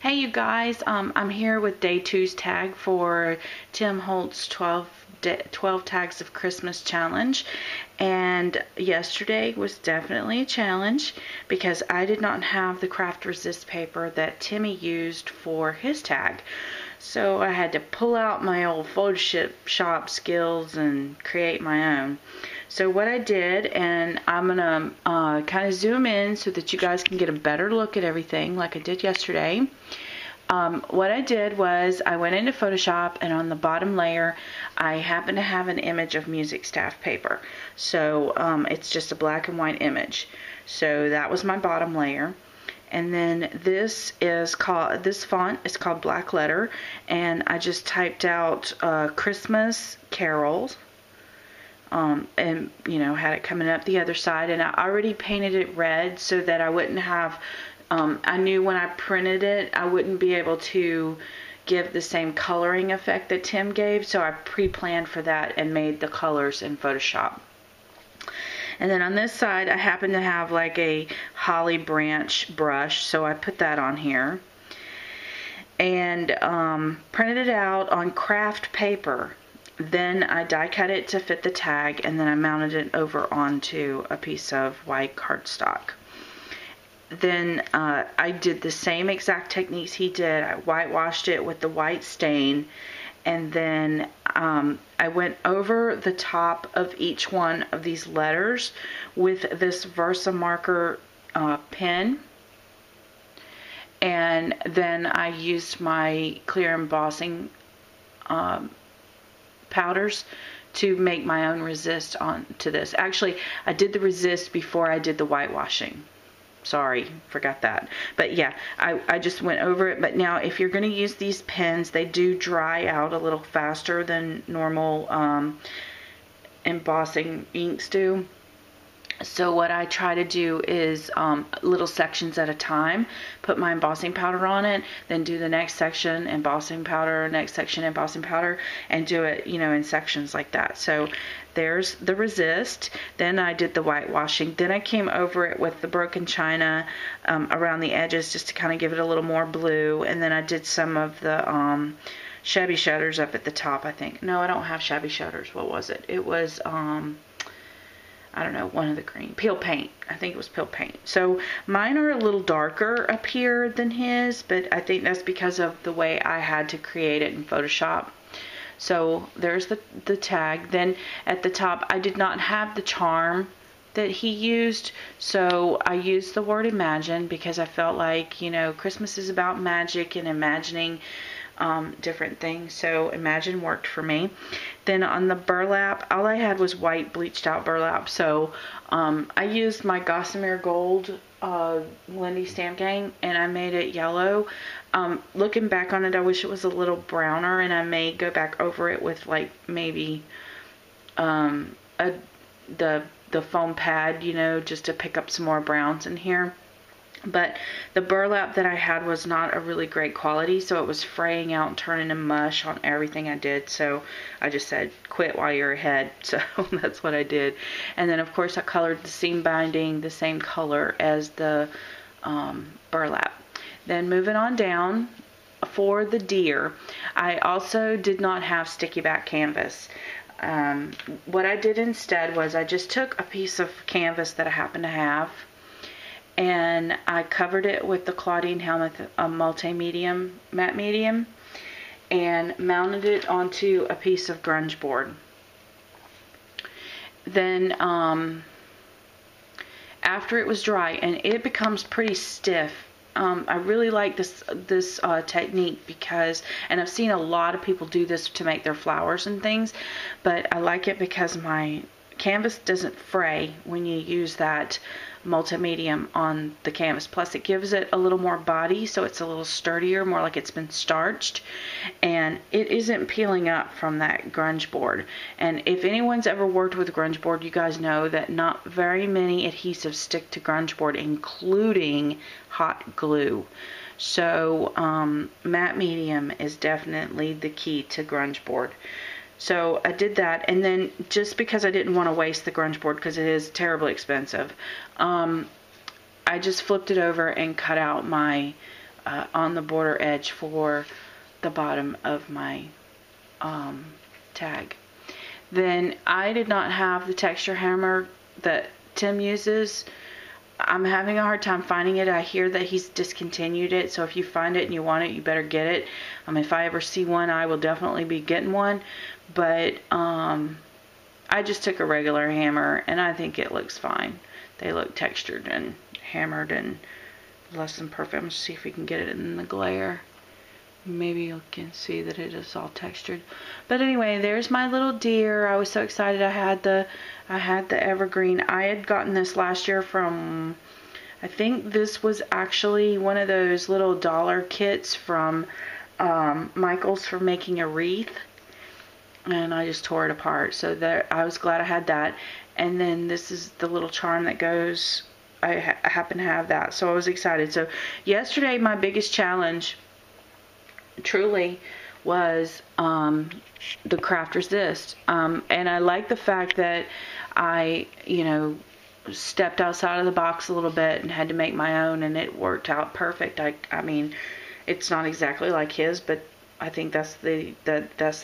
Hey you guys, I'm here with day 2's tag for Tim Holtz 12 Tags of Christmas challenge. And yesterday was definitely a challenge because I did not have the craft resist paper that Timmy used for his tag. So I had to pull out my old Photoshop skills and create my own. So what I did, and I'm going to kind of zoom in so that you guys can get a better look at everything like I did yesterday. What I did was I went into Photoshop, and on the bottom layer I happen to have an image of music staff paper. So it's just a black and white image. So that was my bottom layer. And then this font is called Black Letter, and I just typed out Christmas carols, and had it coming up the other side, and I already painted it red so that I wouldn't have I knew when I printed it I wouldn't be able to give the same coloring effect that Tim gave, so I pre-planned for that and made the colors in Photoshop. And then on this side, I happen to have like a holly branch brush, so I put that on here. And printed it out on craft paper. Then I die cut it to fit the tag, and then I mounted it over onto a piece of white cardstock. Then I did the same exact techniques he did. I whitewashed it with the white stain, and then I went over the top of each one of these letters with this Versa marker pen, and then I used my clear embossing powders to make my own resist onto this. Actually, I did the resist before I did the whitewashing. Sorry, forgot that. But yeah, I just went over it. But now if you're going to use these pens, they do dry out a little faster than normal embossing inks do. So what I try to do is little sections at a time, put my embossing powder on it, then do the next section, embossing powder, next section, embossing powder, and do it, in sections like that. So there's the resist. Then I did the whitewashing. Then I came over it with the broken china around the edges just to kind of give it a little more blue. And then I did some of the shabby shutters up at the top, I think. No, I don't have shabby shutters. What was it? It was I don't know, one of the green. Peel paint. I think it was peel paint. So mine are a little darker up here than his, but I think that's because of the way I had to create it in Photoshop. So there's the tag. Then at the top, I did not have the charm that he used, so I used the word imagine because I felt like, Christmas is about magic and imagining different things, so imagine worked for me. Then on the burlap, all I had was white bleached out burlap, so I used my Gossamer Gold Lindy Stamp Gang, and I made it yellow. Looking back on it, I wish it was a little browner, and I may go back over it with like maybe the foam pad, just to pick up some more browns in here. But the burlap that I had was not a really great quality, so it was fraying out and turning to mush on everything I did. So I just said, quit while you're ahead. So that's what I did. And then, of course, I colored the seam binding the same color as the burlap. Then moving on down, for the deer, I also did not have sticky back canvas. What I did instead was I just took a piece of canvas that I happened to have, and I covered it with the Claudine Helmuth multi-medium, matte medium, and mounted it onto a piece of grunge board. Then after it was dry, and it becomes pretty stiff, I really like this technique because, and I've seen a lot of people do this to make their flowers and things, but I like it because my canvas doesn't fray when you use that multi-medium on the canvas. Plus it gives it a little more body, so it's a little sturdier, more like it's been starched, and it isn't peeling up from that grunge board. And if anyone's ever worked with grunge board, you guys know that not very many adhesives stick to grunge board, including hot glue. So matte medium is definitely the key to grunge board. So I did that, and then just because I didn't want to waste the grunge board because it is terribly expensive, I just flipped it over and cut out my on the border edge for the bottom of my tag. Then I did not have the texture hammer that Tim uses. I'm having a hard time finding it. I hear that he's discontinued it, so if you find it and you want it, you better get it. If I ever see one, I will definitely be getting one. But I just took a regular hammer, and I think it looks fine. They look textured and hammered and less than perfect. I'm going to see if we can get it in the glare. Maybe you can see that it is all textured. But anyway, there's my little deer. I was so excited. I had the evergreen. I had gotten this last year from, I think this was actually one of those little dollar kits from Michael's for making a wreath. And I just tore it apart. So there, I was glad I had that. And then this is the little charm that goes. I happen to have that. So I was excited. So yesterday my biggest challenge truly was the craft resist, and I like the fact that I stepped outside of the box a little bit and had to make my own, and it worked out perfect. I mean, it's not exactly like his, but I think that's the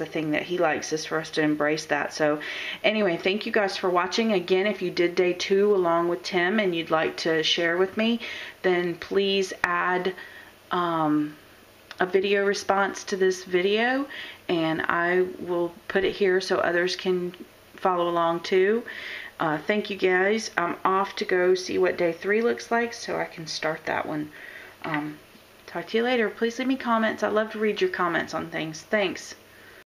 thing that he likes, is for us to embrace that. So anyway, thank you guys for watching. Again, if you did day 2 along with Tim and you'd like to share with me, then please add a video response to this video, and I will put it here so others can follow along too. Thank you guys. I'm off to go see what day 3 looks like so I can start that one. Talk to you later. Please leave me comments. I love to read your comments on things. Thanks.